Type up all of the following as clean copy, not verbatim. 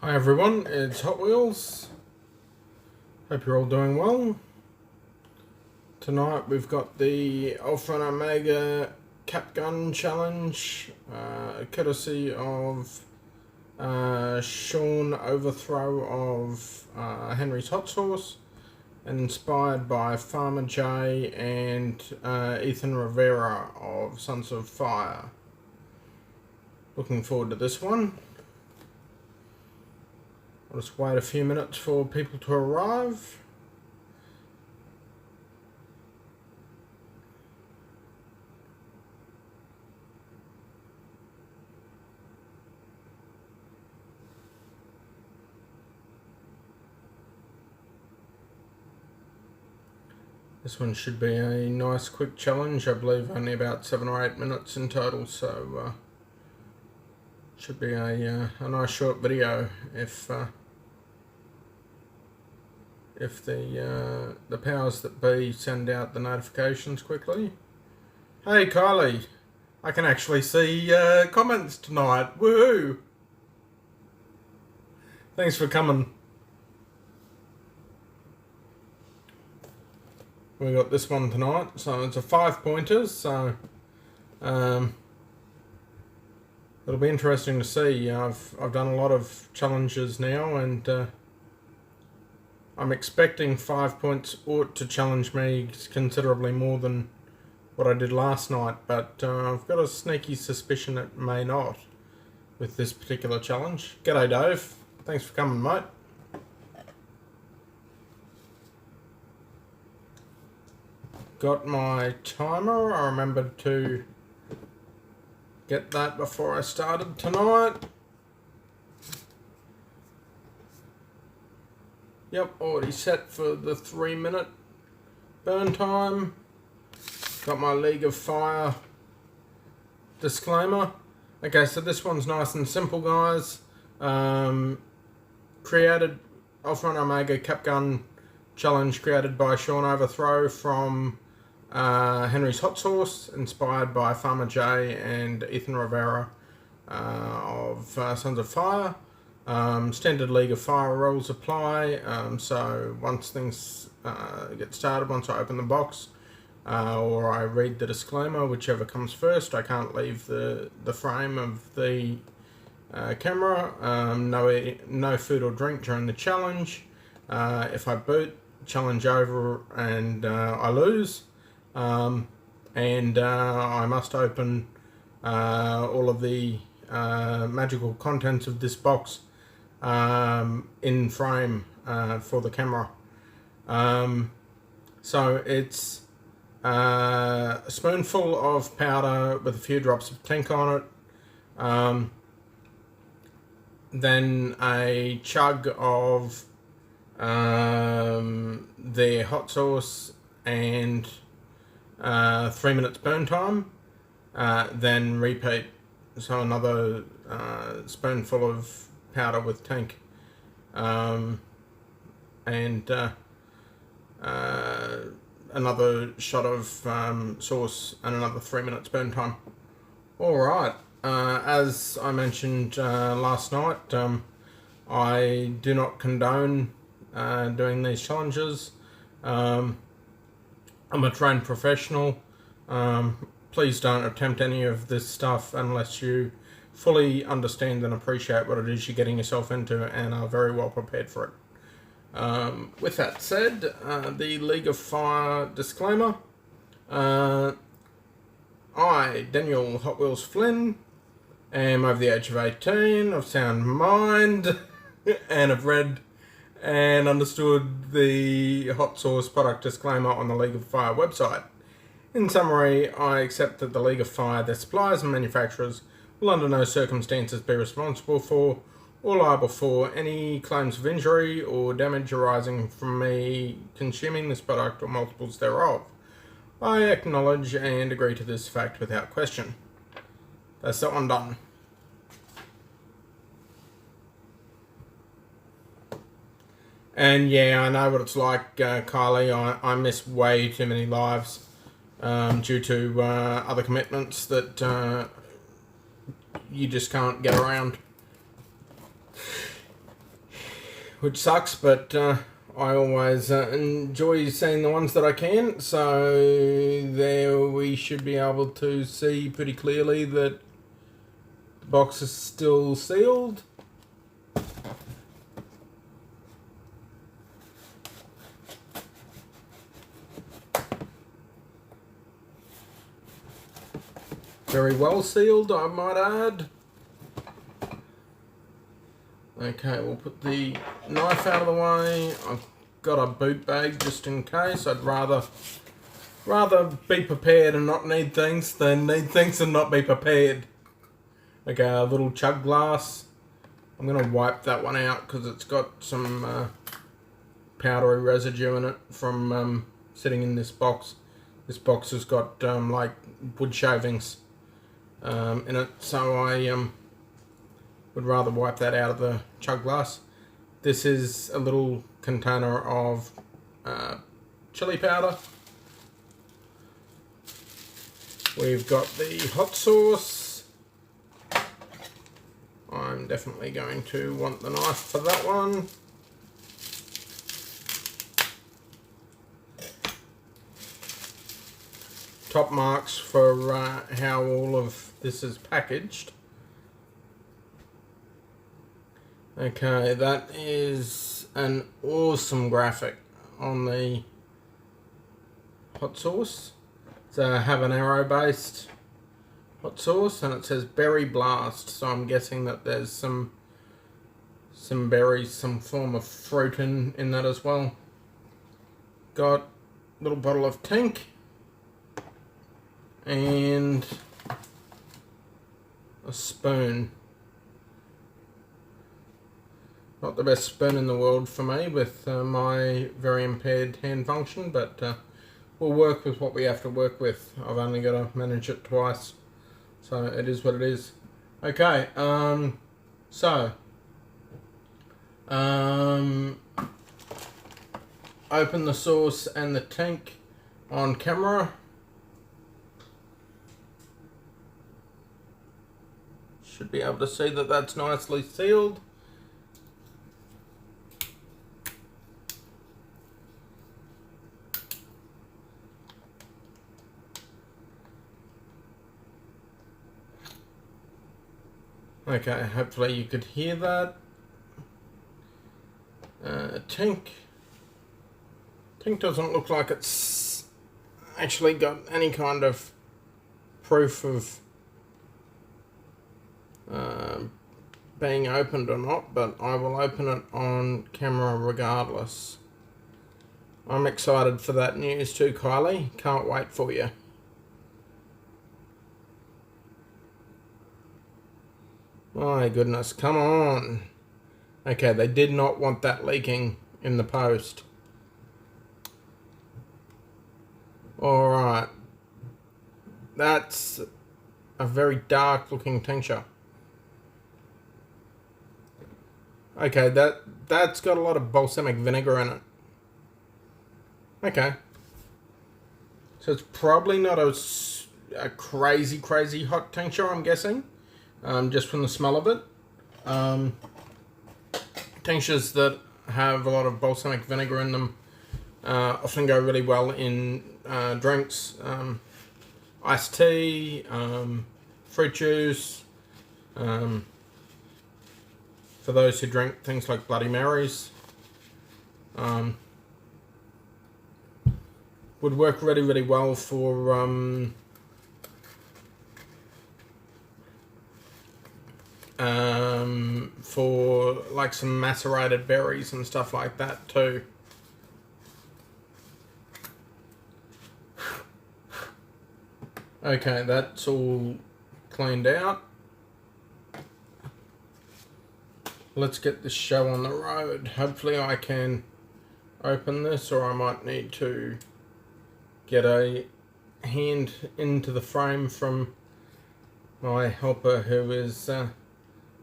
Hi everyone, it's Hot Wheels. Hope you're all doing well. Tonight we've got the Alpha and Omega Cap Gun Challenge, courtesy of Shawn Overthrow of Henry's Hot Sauce, and inspired by Farmer J and Ethan Rivera of Sons of Fire. Looking forward to this one. I'll just wait a few minutes for people to arrive. This one should be a nice quick challenge. I believe only about 7 or 8 minutes in total, so should be a nice short video if the powers that be send out the notifications quickly. Hey Kylie, I can actually see comments tonight. Woohoo! Thanks for coming. We got this one tonight, so it's a 5-pointers. So it'll be interesting to see. I've done a lot of challenges now, and I'm expecting 5 points ought to challenge me considerably more than what I did last night, but I've got a sneaky suspicion it may not with this particular challenge. G'day Dave, thanks for coming mate. Got my timer. I remembered to get that before I started tonight. Yep, already set for the 3-minute burn time. Got my League of Fire disclaimer. Okay, so this one's nice and simple, guys. Created Alpha and Omega Cap Gun Challenge, created by Shawn Overthrow from Henry's Hot Sauce, inspired by Farmer J and Ethan Rivera of Sons of Fire. Standard League of Fire rules apply, so once things get started, once I open the box or I read the disclaimer, whichever comes first, I can't leave the frame of the camera. No food or drink during the challenge. If I boot, challenge over and I lose. I must open all of the magical contents of this box in frame for the camera. So it's a spoonful of powder with a few drops of tank on it, then a chug of their hot sauce and 3 minutes burn time, then repeat. So another spoonful of powder with tank, and another shot of sauce and another 3 minutes burn time. Alright, as I mentioned last night, I do not condone doing these challenges. I'm a trained professional. Please don't attempt any of this stuff unless you fully understand and appreciate what it is you're getting yourself into and are very well prepared for it. With that said, the League of Fire disclaimer. I, Daniel Hot Wheels Flynn, am over the age of 18, of sound mind, and have read and understood the hot sauce product disclaimer on the League of Fire website. In summary, I accept that the League of Fire, their suppliers and manufacturers, will under no circumstances be responsible for or liable for any claims of injury or damage arising from me consuming this product or multiples thereof. I acknowledge and agree to this fact without question. That's that one done. And yeah, I know what it's like, Kylie. I miss way too many lives due to other commitments that you just can't get around. which sucks, but I always enjoy seeing the ones that I can. So there we should be able to see pretty clearly that the box is still sealed. Very well sealed, I might add. Okay, we'll put the knife out of the way. I've got a boot bag just in case. I'd rather be prepared and not need things than need things and not be prepared. Okay, a little chug glass. I'm going to wipe that one out because it's got some powdery residue in it from sitting in this box. This box has got like wood shavings in it, so I would rather wipe that out of the chug glass. This is a little container of chili powder. We've got the hot sauce. I'm definitely going to want the knife for that one. Top marks for how all of this is packaged. Okay, that is an awesome graphic on the hot sauce. It's a habanero based hot sauce and it says berry blast, so I'm guessing that there's some berries, some form of fruit in that as well. Got a little bottle of Tink and a spoon. Not the best spoon in the world for me with my very impaired hand function, but we'll work with what we have to work with. I've only got to manage it twice, so it is what it is. Okay, open the sauce and the Tink on camera. Should be able to see that that's nicely sealed. Okay, hopefully you could hear that. Tink doesn't look like it's actually got any kind of proof of being opened or not, but I will open it on camera regardless. I'm excited for that news too, Kylie. Can't wait for you. My goodness, come on. Okay, they did not want that leaking in the post. Alright. That's a very dark looking tincture. Okay, that's got a lot of balsamic vinegar in it. Okay. So it's probably not a crazy hot tincture, I'm guessing. Just from the smell of it. Tinctures that have a lot of balsamic vinegar in them often go really well in drinks. Iced tea, fruit juice, for those who drink things like Bloody Marys. Would work really well for like some macerated berries and stuff like that too. Okay, that's all cleaned out. Let's get this show on the road. Hopefully I can open this, or I might need to get a hand into the frame from my helper, who is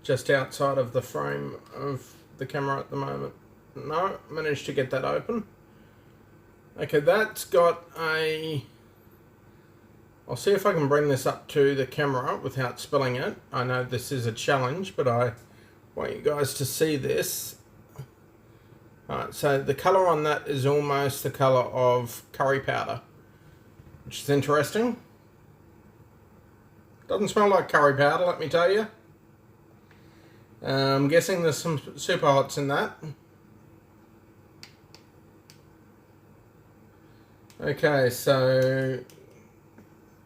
just outside of the frame of the camera at the moment. No, managed to get that open. Okay, that's got a... I'll see if I can bring this up to the camera without spilling it. I know this is a challenge, but I want you guys to see this. Alright, so the colour on that is almost the colour of curry powder, which is interesting. Doesn't smell like curry powder, let me tell you. I'm guessing there's some super hots in that. Okay, so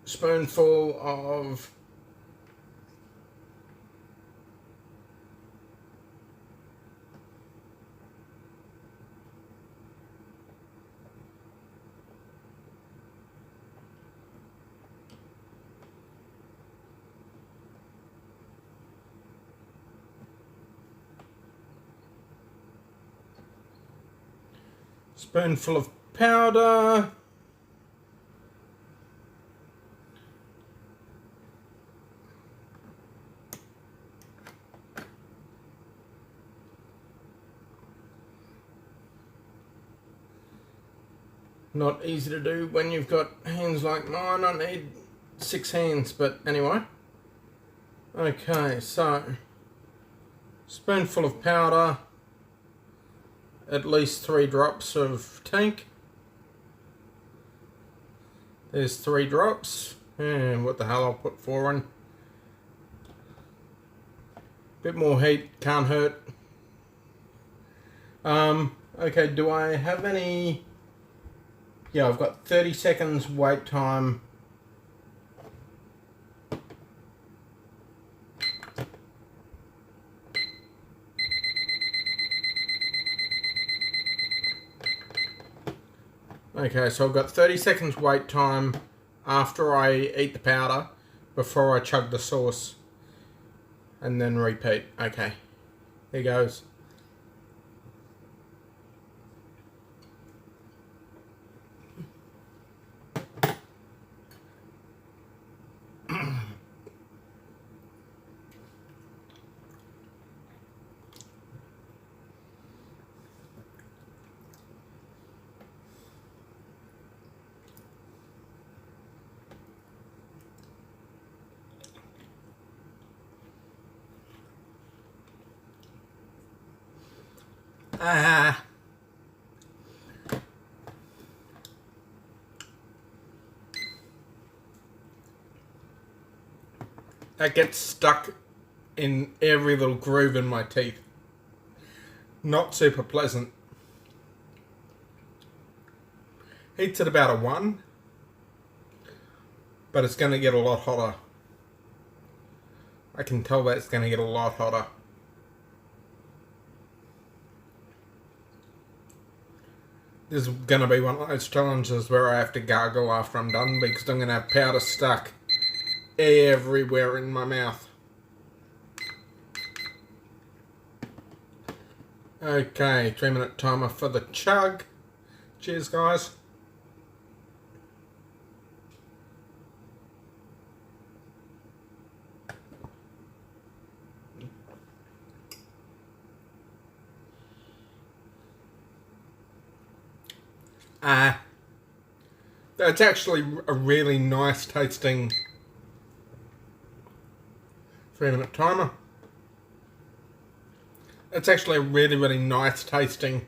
spoonful of spoonful of powder. Not easy to do when you've got hands like mine. I need 6 hands, but anyway. Okay, so spoonful of powder, at least 3 drops of tank. There's 3 drops, and what the hell, I'll put 4 in. Bit more heat, can't hurt. Okay, do I have any... Yeah, I've got 30 seconds wait time. Okay, so I've got 30 seconds wait time after I eat the powder before I chug the sauce. And then repeat. Okay, here goes. That gets stuck in every little groove in my teeth. Not super pleasant. Heat's at about a 1, but it's going to get a lot hotter. I can tell that it's going to get a lot hotter. This is going to be one of those challenges where I have to gargle after I'm done, because I'm going to have powder stuck everywhere in my mouth. Okay, 3-minute timer for the chug. Cheers, guys. That's actually a really nice tasting 3-minute timer. It's actually a really, really nice tasting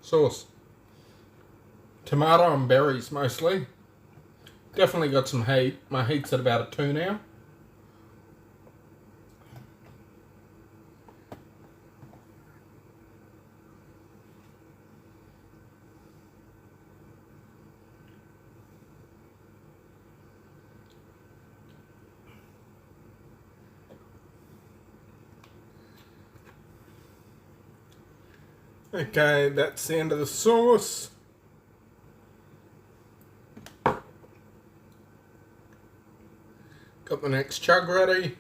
sauce. Tomato and berries mostly. Definitely got some heat. My heat's at about a 2 now. Okay, that's the end of the sauce. Got the next chug ready.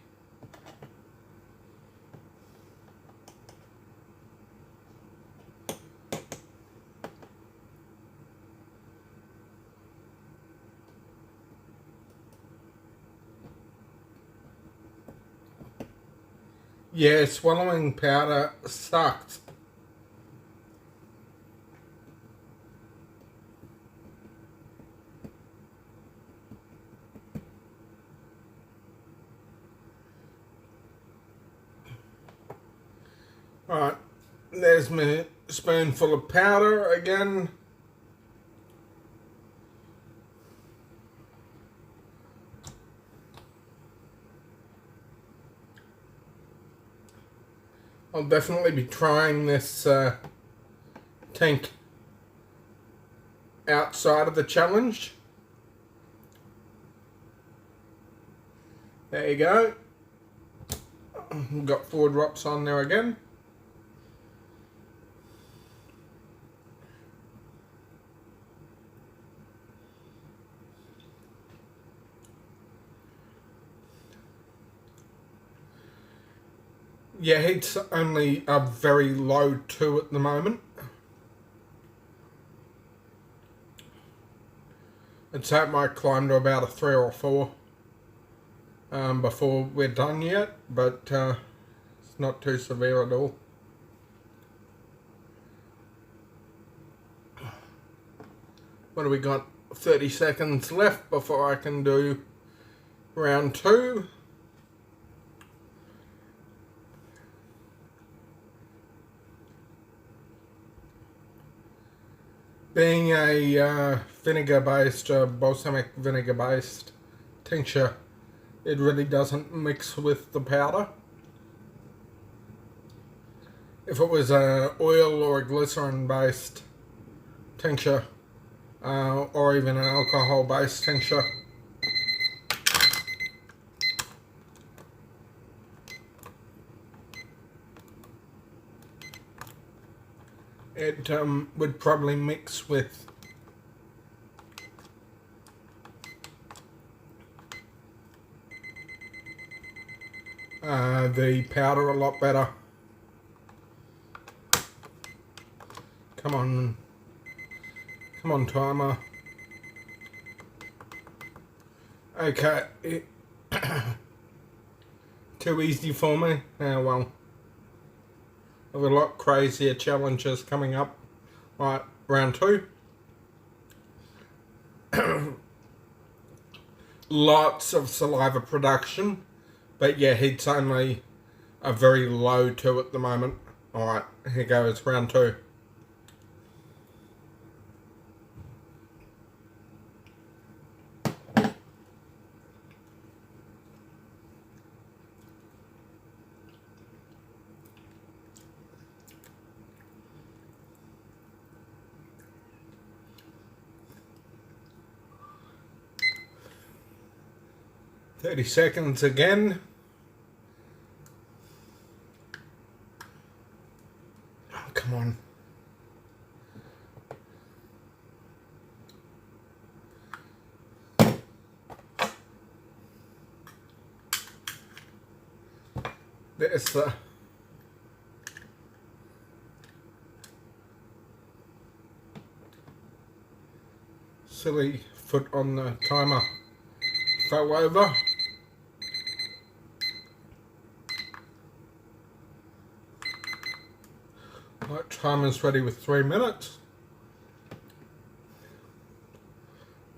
Yeah, swallowing powder sucked. Alright, there's my spoonful of powder again. I'll definitely be trying this tank outside of the challenge. There you go. Got 4 drops on there again. Yeah, heat's only a very low 2 at the moment. I'd say it might climb to about a 3 or 4 before we're done yet, but it's not too severe at all. What do we got? 30 seconds left before I can do round 2. Being a vinegar-based, balsamic vinegar-based tincture, it really doesn't mix with the powder. If it was an oil or a glycerin-based tincture, or even an alcohol-based tincture, it would probably mix with the powder a lot better. Come on timer. Okay, too easy for me. Well, I have a lot crazier challenges coming up. Right, round 2. Lots of saliva production, but yeah, heat's only a very low 2 at the moment. Alright, here goes round 2. "30 seconds again. Oh, come on. There's the silly foot on the timer. Fell over. Right, timer's ready with 3 minutes.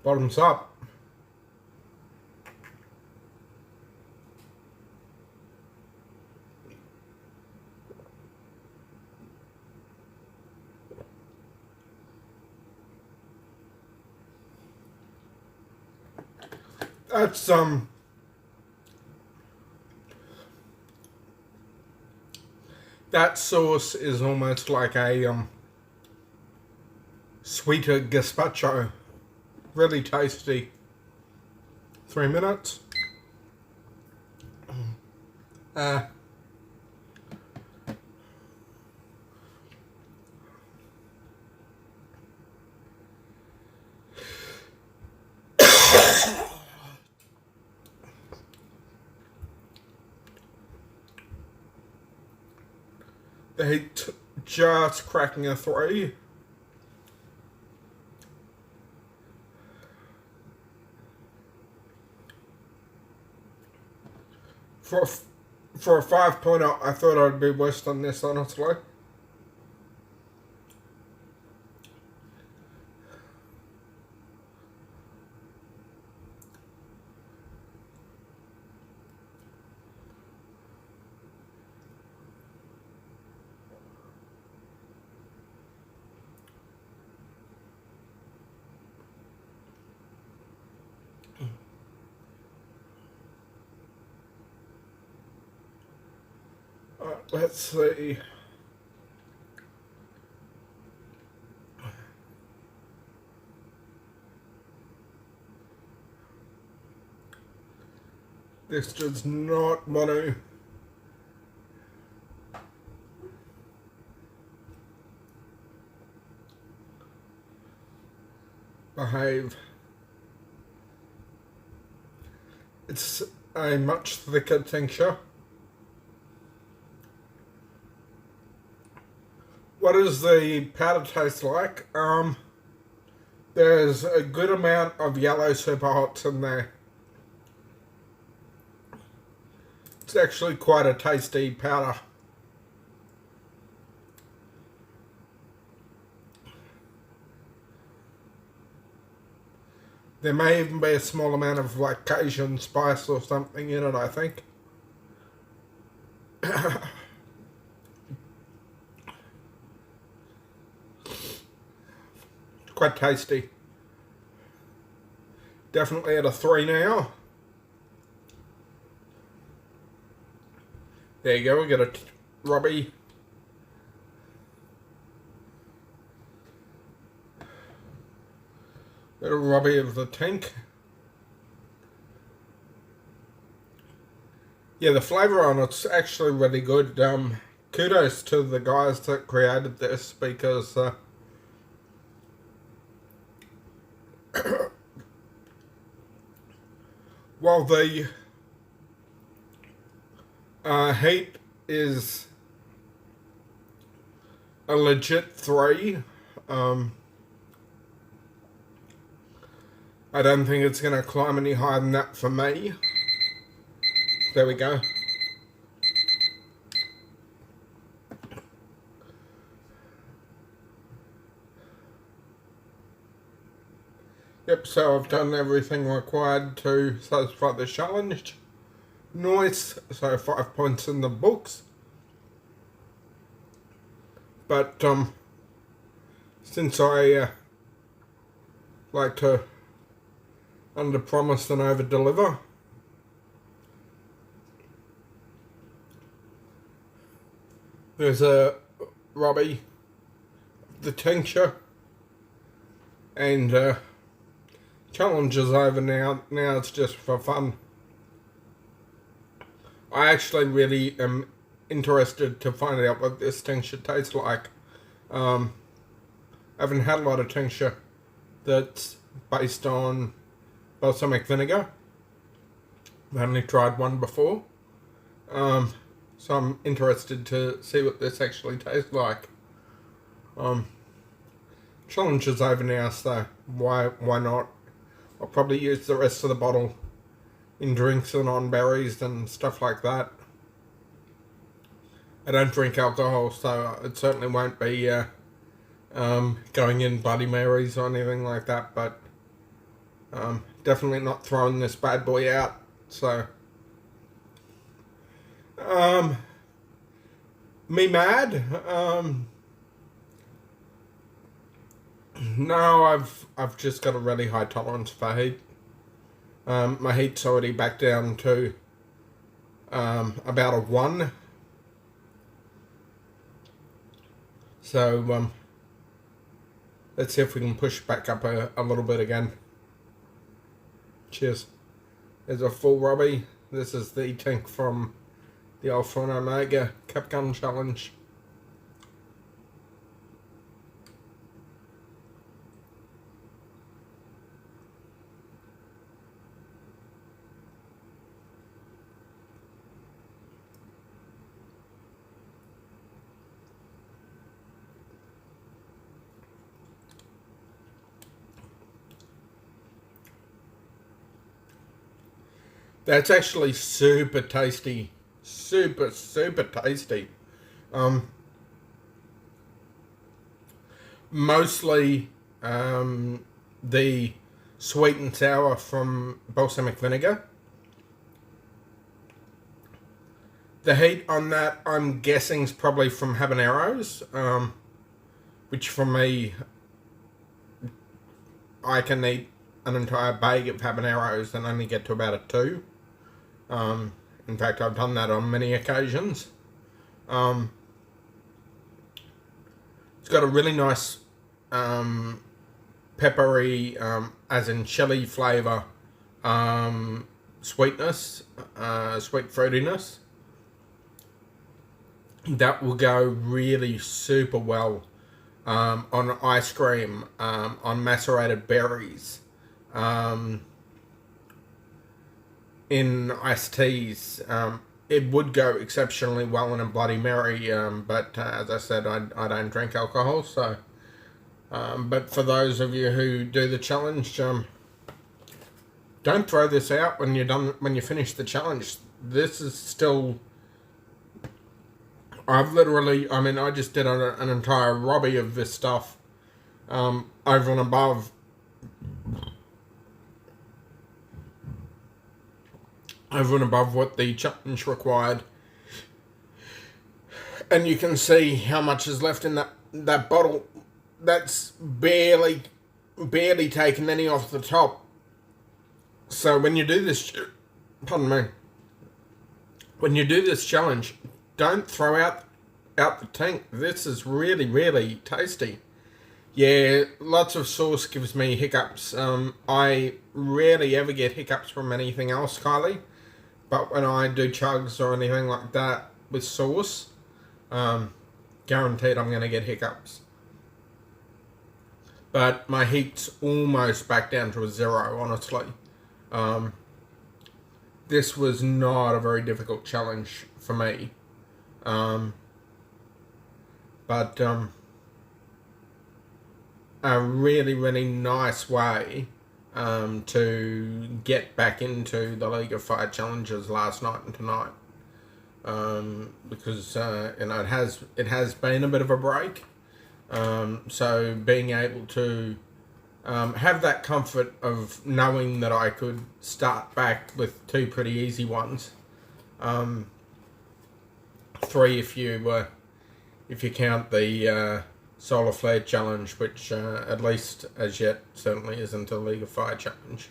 Bottoms up. That's that sauce is almost like a sweeter gazpacho. Really tasty. 3 minutes. The heat just cracking a 3. For a 5-pointer, I thought I'd be worse than this, honestly. Let's see. This does not want to behave. It's a much thicker tincture. What does the powder taste like? There's a good amount of yellow super hots in there. It's actually quite a tasty powder. There may even be a small amount of like Cajun spice or something in it, I think. Quite tasty. Definitely at a 3 now. There you go, we got a Robbie. Little Robbie of the tank. Yeah, the flavour on it's actually really good. Kudos to the guys that created this because while the heat is a legit 3, I don't think it's going to climb any higher than that for me. There we go. Yep, so I've done everything required to satisfy the challenge. Nice, so 5 points in the books. But since I like to under-promise and over-deliver, there's a Robbie, the tincture, and challenge is over now. Now it's just for fun. I actually really am interested to find out what this tincture tastes like. I haven't had a lot of tincture that's based on balsamic vinegar. I've only tried one before. So I'm interested to see what this actually tastes like. Challenge is over now, so why not? I'll probably use the rest of the bottle in drinks and on berries and stuff like that. I don't drink alcohol, so it certainly won't be going in Bloody Marys or anything like that, but definitely not throwing this bad boy out. So me mad? No, I've just got a really high tolerance for heat. My heat's already back down to about a 1. So let's see if we can push back up a little bit again. Cheers. There's a full Robbie. This is the tank from the Alpha and Omega Cap Gun Challenge. That's actually super tasty. Super tasty. Mostly the sweet and sour from balsamic vinegar. The heat on that, I'm guessing, is probably from habaneros, which for me, I can eat an entire bag of habaneros and only get to about a 2. In fact, I've done that on many occasions. It's got a really nice peppery, as in chili flavour, sweetness, sweet fruitiness. That will go really super well on ice cream, on macerated berries, in iced teas. It would go exceptionally well in a Bloody Mary, but as I said, I don't drink alcohol, so... but for those of you who do the challenge, don't throw this out when you finish the challenge. This is still... I just did an entire Robbie of this stuff, over and above what the challenge required. And you can see how much is left in that bottle. That's barely taken any off the top. So when you do this, pardon me, when you do this challenge, don't throw out the tank. This is really, really tasty. Yeah, lots of sauce gives me hiccups. I rarely ever get hiccups from anything else, Kylie. But when I do chugs or anything like that with sauce, guaranteed I'm going to get hiccups. But my heat's almost back down to a 0, honestly. This was not a very difficult challenge for me. But a really, really nice way to get back into the League of Fire challenges last night and tonight. Because it has been a bit of a break. So being able to have that comfort of knowing that I could start back with 2 pretty easy ones, 3 if you count the Solar Flare challenge, which at least as yet certainly isn't a League of Fire challenge.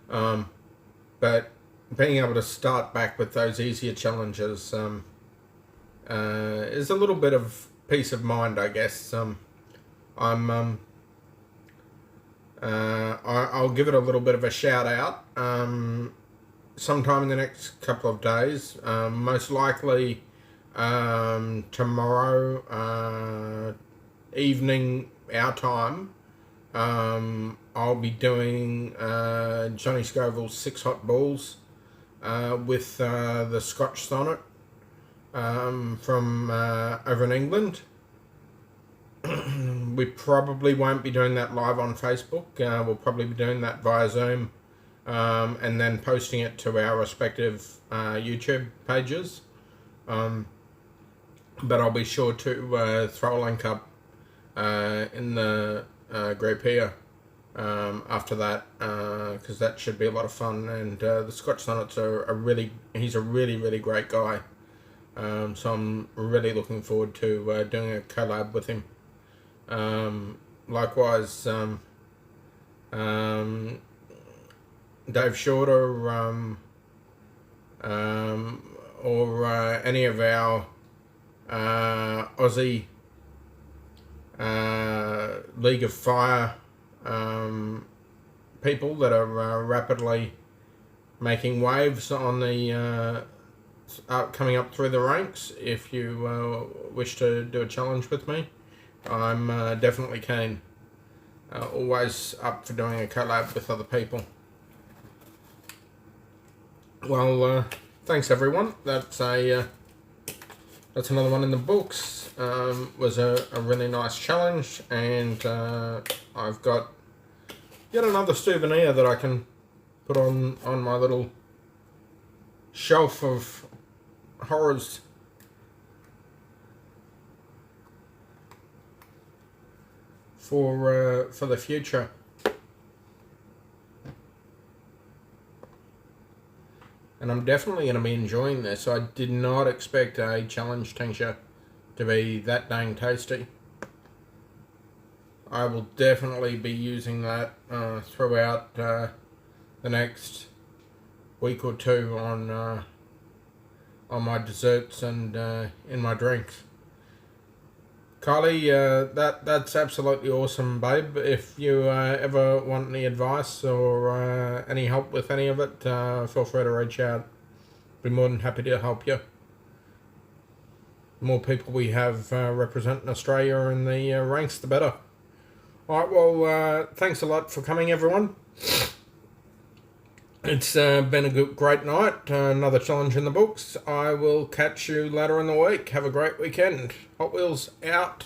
But being able to start back with those easier challenges is a little bit of peace of mind, I guess. I'll give it a little bit of a shout out sometime in the next couple of days, most likely tomorrow evening our time. I'll be doing Johnny Scoville's 6 Hot Balls with the Scotch Sonnet from over in England. We probably won't be doing that live on Facebook. We'll probably be doing that via Zoom, and then posting it to our respective YouTube pages. But I'll be sure to throw a link up in the group here after that, because that should be a lot of fun. And the Scotch Sonnets he's a really, really great guy. So I'm really looking forward to doing a collab with him. Likewise, Dave Shorter, or any of our Aussie League of Fire people that are rapidly making waves on the coming up through the ranks. If you wish to do a challenge with me, I'm definitely keen. Always up for doing a collab with other people. Well, thanks everyone. That's another one in the books. Was a really nice challenge, and I've got yet another souvenir that I can put on my little shelf of horrors. For the future. And I'm definitely going to be enjoying this. I did not expect a challenge tincture to be that dang tasty. I will definitely be using that throughout the next week or two on on my desserts and in my drinks. Kylie, that's absolutely awesome, babe. If you ever want any advice or any help with any of it, feel free to reach out. Be more than happy to help you. The more people we have representing Australia in the ranks, the better. Alright, well, thanks a lot for coming, everyone. It's been a great night. Another challenge in the books. I will catch you later in the week. Have a great weekend. Hot Wheels out.